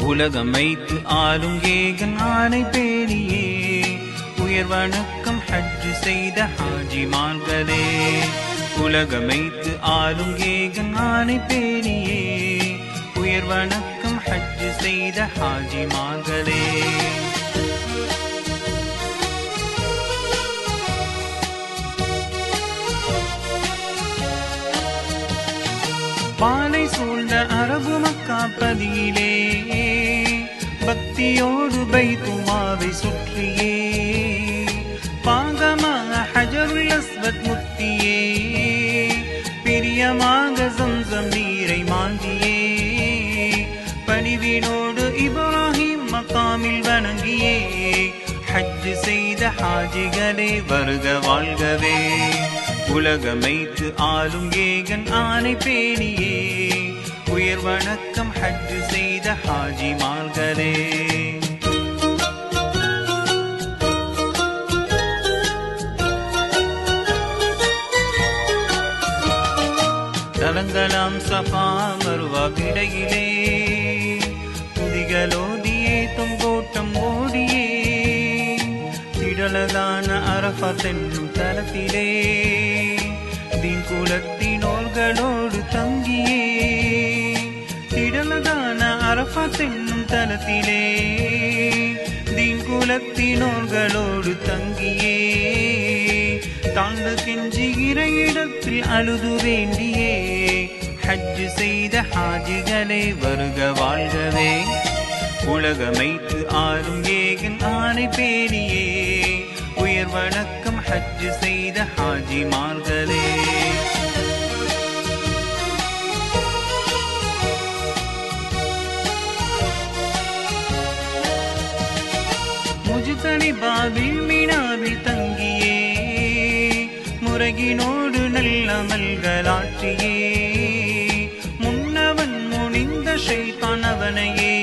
உலகமைத்து ஆளும் ஏகன் ஆணை பேணியே உயர் வணக்கம் ஹஜ் செய்த ஹாஜிமார்களே. உலகமைத்து ஆளும் ஏகன் ஆணை பேணியே உயர் வணக்கம் ஹஜ் செய்த ஹாஜிமார்களே. பாலை சூழ்ந்த அரபு மக்கா பதியிலே பக்தியோடு பைத்துல்லாவை சுற்றியே பாங்கமாக ஹஜருல் அஸ்வத் முத்தியே பிரியமாக ஜம்சம் நீரை மாந்தியே பணிவினோடு இப்ராஹிம் மக்காமில் வணங்கியே ஹஜ் செய்த ஹாஜிகளே வருக வாழ்கவே. உலகமைத்து ஆளும் ஏகன் ஆணை பேணியே உயர் வணக்கம் ஹஜ் செய்த ஹாஜிமார்களே. தலங்களாம் சஃபா மருவா விடையிலே துதிகளோதியே தொங்கோட்டம் ஓடியே திடலதான அரஃபத் என்னும் தலத்திலே தீன் குலத்தினோர்களோடு தங்கியே திடலதான அரஃபத் என்னும் தலத்திலே தீன் குலத்தினோர்களோடு தங்கியே தாழ்ந்து கெஞ்சுகிற இடத்தில் அழுது வேண்டியே ஹஜ் செய்த ஹாஜிகளே வருக வாழ்கவே. உலகமைத்து ஆளும் ஏகன் ஆணை பேணியே உயர் வணக்கம் ஹஜ் செய்த ஹாஜிமார்களே. முஜ்தலிபாவில் மினாவில் தங்கியே முறையினோடு நல்ல அமல்களாற்றியே முன்னவன் முனிந்த ஷைத்தான் அவனையே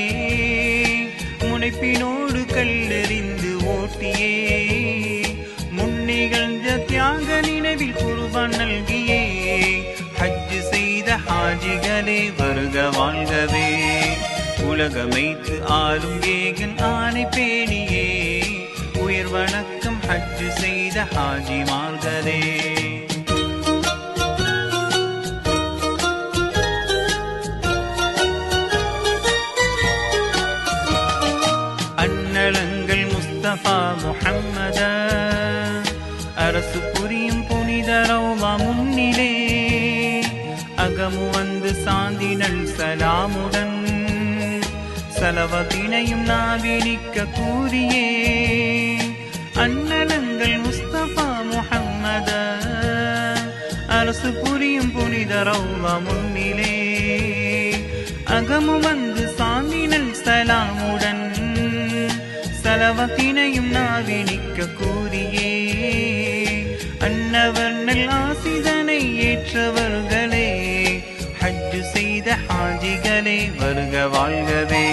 முனைப்பினோடு கல்லெறிந்து ஓட்டியே முன்னிகழ்ந்த தியாக நினைவில் குர்பான் நல்கியே ஹஜ் செய்த ஹாஜிகளே வருக வாழ்கவே. உலகமைத்து ஆளும் ஏகன் ஆணை பேணியே உயர் வணக்கம் ஹஜ் செய்த ஹாஜிமார்களே. அன்னலங்கள் முஸ்தபா முஹம்மத அரசு புரியும் புனித ரௌலா முன்னிலே அகமு வந்து சாந்தினல் சலாமுடன் சலவத்தினையும் நாவினிக்க கூறியே அன்னலங்கள் முஸ்தபா முஹம்மத அரசு புரியும் புனித ரௌலா முன்னிலே அகமு வந்து சாந்தினல் சலாமுடன் சலவத்தினையும் நாவினிக்க கூறியே அன்னவர் நல் ஆசிதனை ஏற்றவர்களே ஹஜ் செய்த ஹாஜிகளே வருக வாழ்கவே.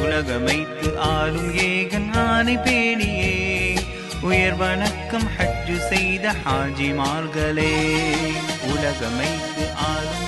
உலகமைத்து ஆளும் ஏகன் ஆணை பேணியே உயர் வணக்கம் ஹஜ் செய்த ஹாஜிமார்களே. உலகமைத்து ஆளும்